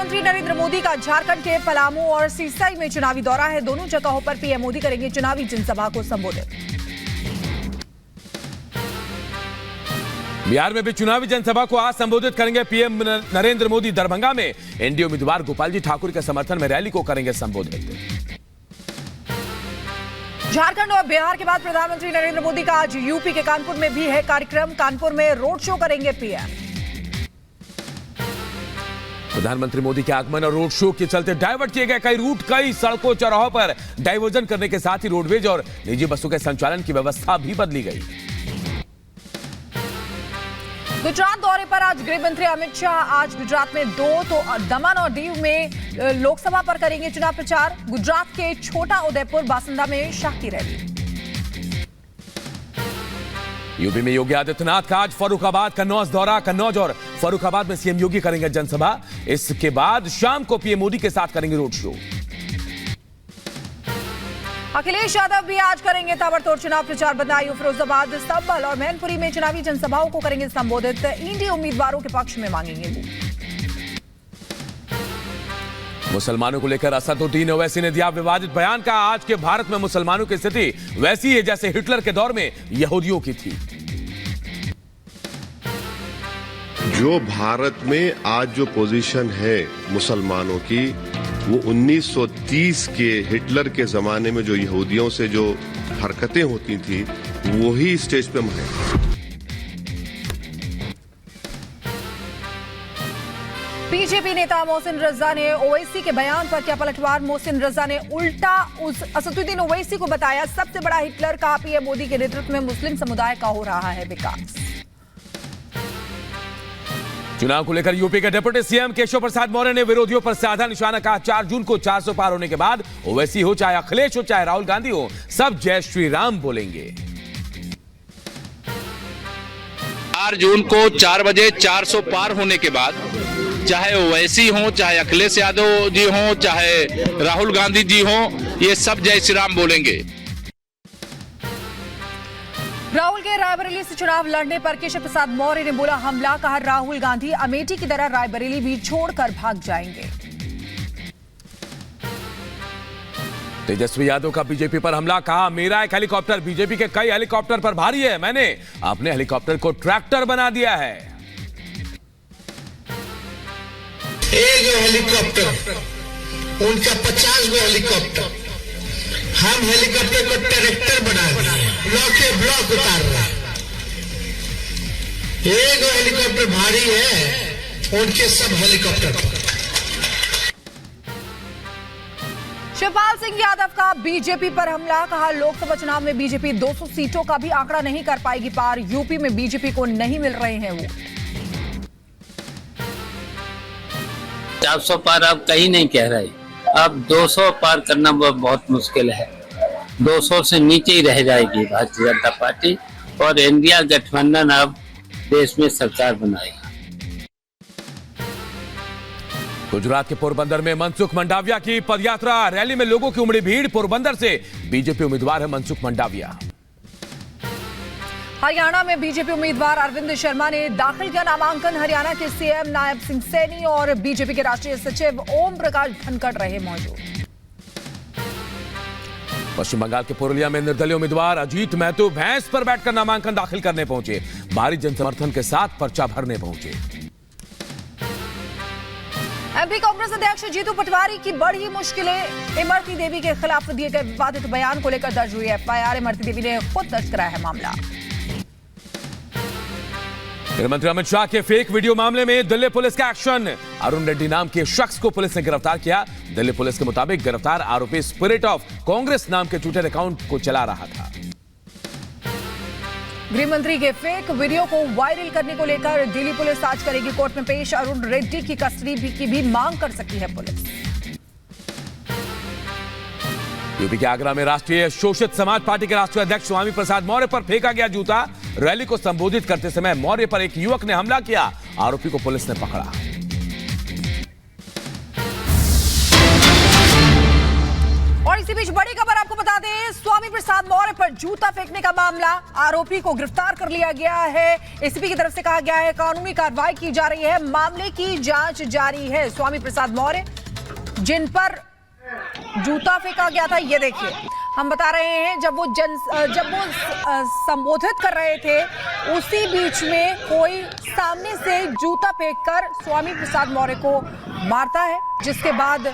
प्रधानमंत्री नरेंद्र मोदी का झारखंड के पलामू और सिरसाई में चुनावी दौरा है। दोनों जगहों पर पीएम मोदी करेंगे चुनावी जनसभा को संबोधित। बिहार में भी चुनावी जनसभा को आज संबोधित करेंगे पीएम नरेंद्र मोदी। दरभंगा में एनडीए उम्मीदवार गोपाल जी ठाकुर के समर्थन में रैली को करेंगे संबोधित। झारखंड और बिहार के बाद प्रधानमंत्री नरेंद्र मोदी का आज यूपी के कानपुर में भी है कार्यक्रम। कानपुर में रोड शो करेंगे पीएम। प्रधानमंत्री मोदी के आगमन और रोड शो के चलते डाइवर्ट किए गए कई रूट, कई सड़कों चौराहों पर डाइवर्जन करने के साथ ही रोडवेज और निजी बसों के संचालन की व्यवस्था भी बदली गई। गुजरात दौरे पर आज गृह मंत्री अमित शाह आज गुजरात में 2 तो दमन और दीव में लोकसभा पर करेंगे चुनाव प्रचार। गुजरात के छोटा उदयपुर बासिंदा में शाह की रैली। यूपी में योगी आदित्यनाथ का आज फर्रुखाबाद कन्नौज दौरा। कन्नौज और फर्रुखाबाद में सीएम योगी करेंगे जनसभा। इसके बाद शाम को पीएम मोदी के साथ करेंगे रोड शो। अखिलेश यादव भी आज करेंगे ताबड़तोड़ चुनाव प्रचार। बदायूं, फिरोजाबाद, संभल और मैनपुरी में चुनावी जनसभाओं को करेंगे संबोधित। इंडी उम्मीदवारों के पक्ष में मांगेंगे वोट। मुसलमानों को लेकर असदुद्दीन ओवैसी ने दिया विवादित बयान का। आज के भारत में मुसलमानों की स्थिति वैसी है जैसे हिटलर के दौर में यहूदियों की थी। जो भारत में आज जो पोजीशन है मुसलमानों की, वो 1930 के हिटलर के जमाने में जो यहूदियों से जो हरकतें होती थी वही स्टेज पे है। बीजेपी नेता मोहसिन रजा ने ओवैसी के बयान पर किया पलटवार। मोहसिन रजा ने उल्टा असदुद्दीन ओवैसी को बताया सबसे बड़ा हिटलर। कहा पीएम मोदी के नेतृत्व में मुस्लिम समुदाय का हो रहा है विकास। चुनाव को लेकर यूपी के डिप्टी सीएम केशव प्रसाद मौर्य ने विरोधियों पर साधा निशाना। कहा 4 जून को 400 पार होने के बाद ओवैसी हो, चाहे अखिलेश हो, चाहे राहुल गांधी हो, सब जय श्री राम बोलेंगे। 4 जून को 4 बजे 400 पार होने के बाद चाहे ओवैसी हो, चाहे अखिलेश यादव जी हो, चाहे राहुल गांधी जी हो, ये सब जय श्री राम बोलेंगे। राहुल के रायबरेली से चुनाव लड़ने पर केशव प्रसाद मौर्य ने बोला हमला। कहा राहुल गांधी अमेठी की तरह रायबरेली भी छोड़कर भाग जाएंगे। तेजस्वी यादव का बीजेपी पर हमला। कहा मेरा एक हेलीकॉप्टर बीजेपी के कई हेलीकॉप्टर पर भारी है। मैंने अपने हेलीकॉप्टर को ट्रैक्टर बना दिया है। एक हेलीकॉप्टर उनका 50 गो हेलीकॉप्टर, हम हेलीकॉप्टर को ट्रैक्टर बना दिए, ब्लॉक उतार रहा। एक हेलीकॉप्टर भारी है, उनके सब हेलीकॉप्टर। शिवपाल सिंह यादव का बीजेपी पर हमला। कहा लोकसभा चुनाव में बीजेपी 200 सीटों का भी आंकड़ा नहीं कर पाएगी पार। यूपी में बीजेपी को नहीं मिल रहे हैं वोट। 400 पार अब कहीं नहीं कह रहे, अब 200 पार करना बहुत मुश्किल है। 200 से नीचे ही रह जाएगी भारतीय जनता पार्टी और इंडिया गठबंधन अब देश में सरकार बनाएगा। गुजरात के पोरबंदर में मनसुख मंडाविया की पदयात्रा। रैली में लोगों की उमड़ी भीड़। पोरबंदर से बीजेपी उम्मीदवार है मनसुख मंडाविया। हरियाणा में बीजेपी उम्मीदवार अरविंद शर्मा ने दाखिल किया नामांकन। हरियाणा के सीएम नायब सिंह सैनी और बीजेपी के राष्ट्रीय सचिव ओम प्रकाश धनखड़ रहे मौजूद। पश्चिम बंगाल के पुरुलिया में निर्दलीय उम्मीदवार अजीत महतो भैंस पर बैठकर नामांकन दाखिल करने पहुंचे। भारी जनसमर्थन के साथ पर्चा भरने पहुंचे। एमपी कांग्रेस अध्यक्ष जीतू पटवारी की बड़ी मुश्किलें। इमरती देवी के खिलाफ दिए गए विवादित बयान को लेकर दर्ज हुई एफआईआर। इमरती देवी ने खुद दर्ज कराया है मामला। गृहमंत्री अमित शाह के फेक वीडियो मामले में दिल्ली पुलिस का एक्शन। अरुण रेड्डी नाम के शख्स को पुलिस ने गिरफ्तार किया। दिल्ली पुलिस के मुताबिक गिरफ्तार आरोपी स्पिरिट ऑफ कांग्रेस नाम के ट्विटर अकाउंट को चला रहा था। गृहमंत्री के फेक वीडियो को वायरल करने को लेकर दिल्ली पुलिस आज करेगी कोर्ट में पेश। अरुण रेड्डी की कस्टडी की भी मांग कर सकती है पुलिस। यूपी के आगरा में राष्ट्रीय शोषित समाज पार्टी के राष्ट्रीय अध्यक्ष स्वामी प्रसाद मौर्य पर फेंका गया जूता। रैली को संबोधित करते समय मौर्य पर एक युवक ने हमला किया। आरोपी को पुलिस ने पकड़ा। और इसी बीच बड़ी खबर आपको बता दें, स्वामी प्रसाद मौर्य पर जूता फेंकने का मामला, आरोपी को गिरफ्तार कर लिया गया है। एसीपी की तरफ से कहा गया है कानूनी कार्रवाई की जा रही है, मामले की जांच जारी है। स्वामी प्रसाद मौर्य जिन पर जूता फेंका गया था, ये देखिए हम बता रहे हैं, जब वो संबोधित कर रहे थे उसी बीच में कोई सामने से जूता फेंककर स्वामी प्रसाद मौर्य को मारता है, जिसके बाद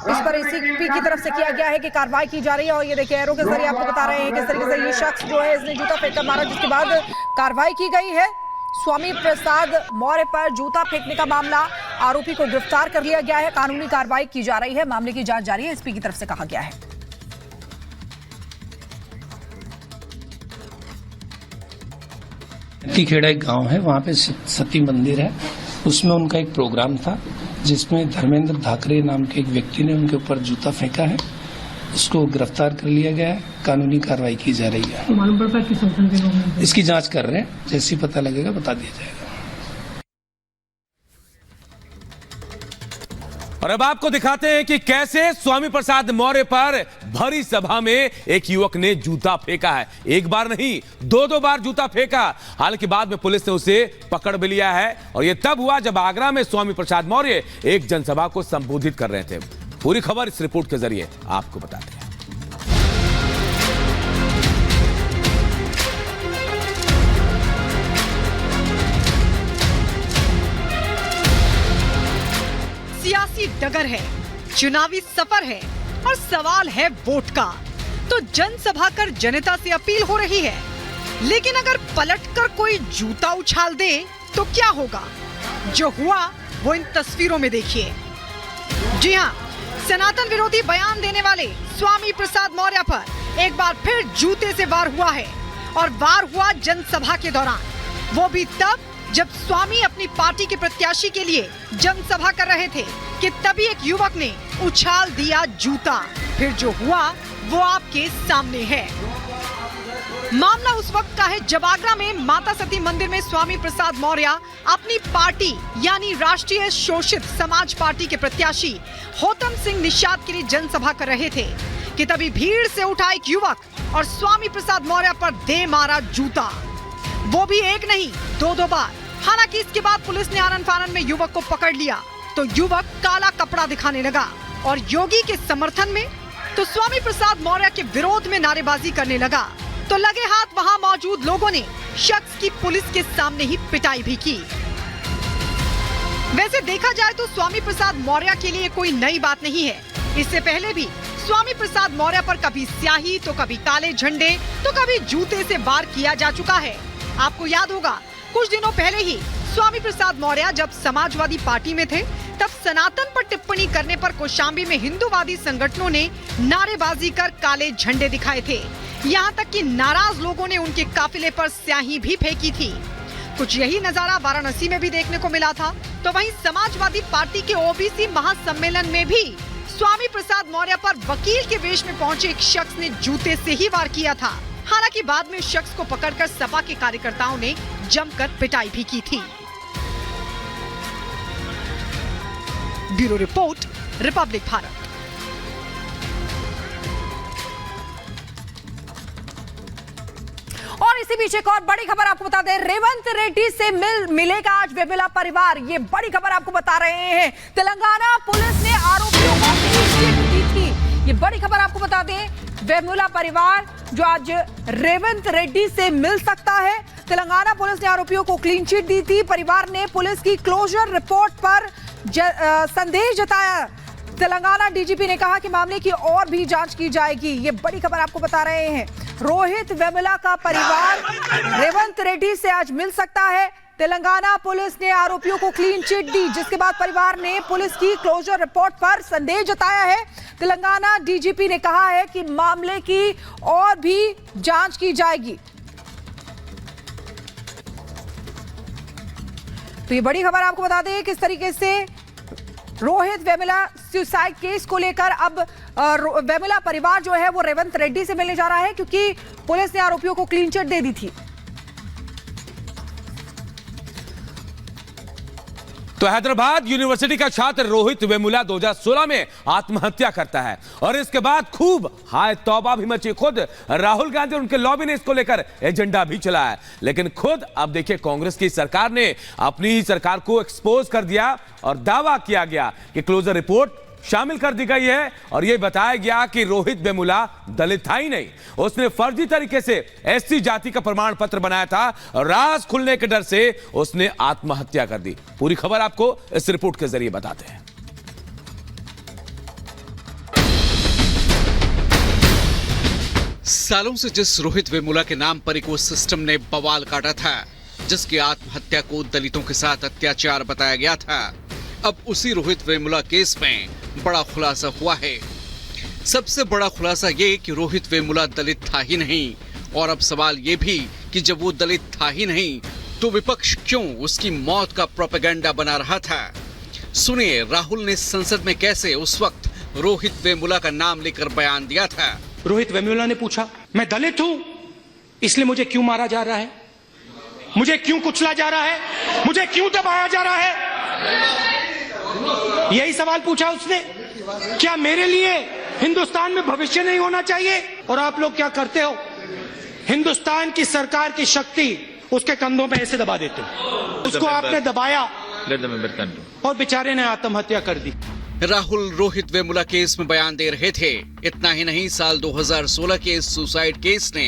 इस पर एसीपी की तरफ से किया गया है कि कार्रवाई की जा रही है। और ये देखिए एरो के जरिए आपको बता रहे हैं किस तरीके से ये शख्स जो है इसने जूता फेंककर मारा, जिसके बाद कार्रवाई की गई है। स्वामी प्रसाद मौर्य पर जूता फेंकने का मामला, आरोपी को गिरफ्तार कर लिया गया है, कानूनी कार्रवाई की जा रही है, मामले की जांच जारी है, एसपी की तरफ से कहा गया है। खेड़ा एक गांव है, वहां पे सती मंदिर है, उसमें उनका एक प्रोग्राम था जिसमें धर्मेंद्र धाकरे नाम के एक व्यक्ति ने उनके ऊपर जूता फेंका है, उसको गिरफ्तार कर लिया गया है, कानूनी कार्रवाई की जा रही है। तो मालूम पड़ता है किस संगठन के लोग हैं? इसकी जांच कर रहे हैं, जैसे ही पता लगेगा बता दिया जाएगा। और अब आपको दिखाते हैं कि कैसे स्वामी प्रसाद मौर्य पर भरी सभा में एक युवक ने जूता फेंका है। एक बार नहीं, दो बार जूता फेंका। हालांकि बाद में पुलिस ने उसे पकड़ भी लिया है, और यह तब हुआ जब आगरा में स्वामी प्रसाद मौर्य एक जनसभा को संबोधित कर रहे थे। पूरी खबर इस रिपोर्ट के जरिए आपको बताते हैं। सियासी डगर है, चुनावी सफर है और सवाल है वोट का। तो जनसभा कर जनता से अपील हो रही है, लेकिन अगर पलटकर कोई जूता उछाल दे तो क्या होगा? जो हुआ वो इन तस्वीरों में देखिए। जी हां, सनातन विरोधी बयान देने वाले स्वामी प्रसाद मौर्य पर एक बार फिर जूते से वार हुआ है, और वार हुआ जनसभा के दौरान, वो भी तब जब स्वामी अपनी पार्टी के प्रत्याशी के लिए जनसभा कर रहे थे कि तभी एक युवक ने उछाल दिया जूता। फिर जो हुआ वो आपके सामने है। मामला उस वक्त का है जब आगरा में माता सती मंदिर में स्वामी प्रसाद मौर्य अपनी पार्टी यानी राष्ट्रीय शोषित समाज पार्टी के प्रत्याशी होतम सिंह निषाद के लिए जनसभा कर रहे थे कि तभी भीड़ से उठा एक युवक और स्वामी प्रसाद मौर्य पर दे मारा जूता। वो भी एक नहीं, दो बार। हालांकि इसके बाद पुलिस ने आनन फानन में युवक को पकड़ लिया तो युवक काला कपड़ा दिखाने लगा और योगी के समर्थन में तो स्वामी प्रसाद मौर्य के विरोध में नारेबाजी करने लगा। तो लगे हाथ वहां मौजूद लोगों ने शख्स की पुलिस के सामने ही पिटाई भी की। वैसे देखा जाए तो स्वामी प्रसाद मौर्य के लिए कोई नई बात नहीं है। इससे पहले भी स्वामी प्रसाद मौर्य पर कभी स्याही तो कभी काले झंडे तो कभी जूते से वार किया जा चुका है। आपको याद होगा कुछ दिनों पहले ही स्वामी प्रसाद मौर्य जब समाजवादी पार्टी में थे तब सनातन पर टिप्पणी करने पर कौशाम्बी में हिंदूवादी संगठनों ने नारेबाजी कर काले झंडे दिखाए थे। यहाँ तक कि नाराज लोगों ने उनके काफिले पर स्याही भी फेंकी थी। कुछ यही नजारा वाराणसी में भी देखने को मिला था। तो वहीं समाजवादी पार्टी के ओबीसी महासम्मेलन में भी स्वामी प्रसाद मौर्य पर वकील के वेश में पहुंचे एक शख्स ने जूते से ही वार किया था। हालांकि बाद में शख्स को पकड़कर सपा के कार्यकर्ताओं ने जमकर पिटाई भी की थी। Bureau report, Republic Bharat. और इसी बीच एक और बड़ी खबर आपको बता दें, रेवंत रेड्डी से मिलेगा आज वेमुला परिवार। ये बड़ी खबर आपको बता रहे हैं। तेलंगाना पुलिस ने आरोपियों को क्लीन चिट दी थी। ये बड़ी खबर आपको बता दें, वेमुला परिवार जो आज रेवंत रेड्डी से मिल सकता है। तेलंगाना पुलिस ने आरोपियों को क्लीन चिट दी थी। परिवार ने पुलिस की क्लोजर रिपोर्ट पर संदेह जताया। तेलंगाना डीजीपी ने कहा कि मामले की और भी जांच की जाएगी। ये बड़ी खबर आपको बता रहे हैं। रोहित वेमुला का परिवार रेवंत रेड्डी से आज मिल सकता है। तेलंगाना पुलिस ने आरोपियों को क्लीन चिट दी, जिसके बाद परिवार ने पुलिस की क्लोजर रिपोर्ट पर संदेह जताया है। तेलंगाना डीजीपी ने कहा है कि मामले की और भी जांच की जाएगी। तो ये बड़ी खबर आपको बता दें किस तरीके से रोहित वेमुला सुसाइड केस को लेकर अब वेमुला परिवार जो है वो रेवंत रेड्डी से मिलने जा रहा है, क्योंकि पुलिस ने आरोपियों को क्लीन चिट दे दी थी। तो हैदराबाद यूनिवर्सिटी का छात्र रोहित वेमुला 2016 में आत्महत्या करता है और इसके बाद खूब हाय तौबा भी मची। खुद राहुल गांधी और उनके लॉबी ने इसको लेकर एजेंडा भी चलाया, लेकिन खुद अब देखिए कांग्रेस की सरकार ने अपनी ही सरकार को एक्सपोज कर दिया और दावा किया गया कि क्लोजर रिपोर्ट शामिल कर दी गई है और यह बताया गया कि रोहित वेमुला दलित था ही नहीं, उसने फर्जी तरीके से एससी जाति का प्रमाण पत्र बनाया था और राज खुलने के डर से उसने आत्महत्या कर दी। पूरी खबर आपको इस रिपोर्ट के जरिए बताते हैं। सालों से जिस रोहित वेमुला के नाम पर इकोसिस्टम ने बवाल काटा था, जिसकी आत्महत्या को दलितों के साथ अत्याचार बताया गया था, अब उसी रोहित वेमुला केस में बड़ा खुलासा हुआ है। सबसे बड़ा खुलासा ये कि रोहित वेमुला दलित था ही नहीं, और अब सवाल ये भी कि जब वो दलित था ही नहीं तो विपक्ष क्यों उसकी मौत का प्रोपेगेंडा बना रहा था। सुनिए राहुल ने संसद में कैसे उस वक्त रोहित वेमुला का नाम लेकर बयान दिया था। रोहित वेमुला ने पूछा, मैं दलित हूं इसलिए मुझे क्यों मारा जा रहा है, मुझे क्यों कुचला जा रहा है, मुझे क्यों दबाया जा रहा है। यही सवाल पूछा उसने। क्या मेरे लिए हिंदुस्तान में भविष्य नहीं होना चाहिए? और आप लोग क्या करते हो, हिंदुस्तान की सरकार की शक्ति उसके कंधों पे ऐसे दबा देते हो। उसको आपने दबाया और बेचारे ने आत्महत्या कर दी। राहुल रोहित वेमुला केस में बयान दे रहे थे। इतना ही नहीं, साल 2016 के इस सुसाइड केस ने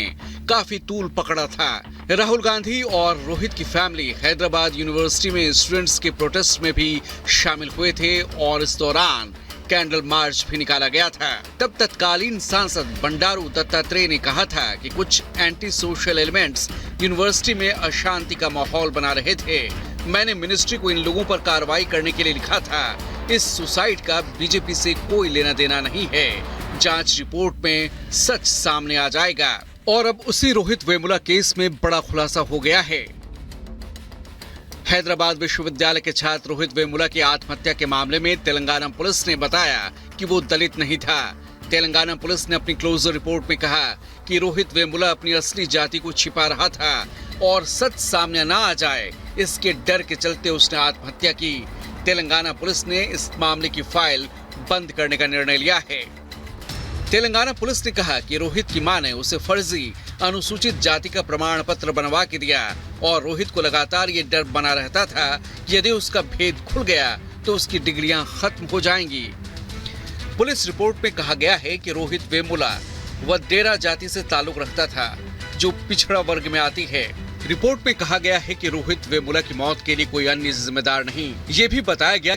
काफी तूल पकड़ा था। राहुल गांधी और रोहित की फैमिली हैदराबाद यूनिवर्सिटी में स्टूडेंट्स के प्रोटेस्ट में भी शामिल हुए थे और इस दौरान कैंडल मार्च भी निकाला गया था। तब तत्कालीन सांसद बंडारू दत्तात्रेय ने कहा था कि कुछ एंटी सोशल एलिमेंट्स यूनिवर्सिटी में अशांति का माहौल बना रहे थे। मैंने मिनिस्ट्री को इन लोगों पर कार्रवाई करने के लिए लिखा था। इस सुसाइड का बीजेपी से कोई लेना देना नहीं है। जांच रिपोर्ट में सच सामने आ जाएगा। और अब उसी रोहित वेमुला केस में बड़ा खुलासा हो गया है। हैदराबाद विश्वविद्यालय के छात्र रोहित वेमुला की आत्महत्या के मामले में तेलंगाना पुलिस ने बताया कि वो दलित नहीं था। तेलंगाना पुलिस ने अपनी क्लोजर रिपोर्ट में कहा कि रोहित वेमुला अपनी असली जाति को छिपा रहा था और सच सामने ना आ जाए इसके डर के चलते उसने आत्महत्या की। तेलंगाना पुलिस ने इस मामले की फाइल बंद करने का निर्णय लिया है। तेलंगाना पुलिस ने कहा कि रोहित की मां ने उसे फर्जी अनुसूचित जाति का प्रमाण पत्र बनवा के दिया और रोहित को लगातार ये डर बना रहता था कि यदि उसका भेद खुल गया तो उसकी डिग्रियां खत्म हो जाएंगी। पुलिस रिपोर्ट में कहा गया है कि रोहित वेमुला वडेरा जाति से ताल्लुक रखता था, जो पिछड़ा वर्ग में आती है। रिपोर्ट में कहा गया है कि रोहित वेमुला की मौत के लिए कोई अन्य जिम्मेदार नहीं। ये भी बताया गया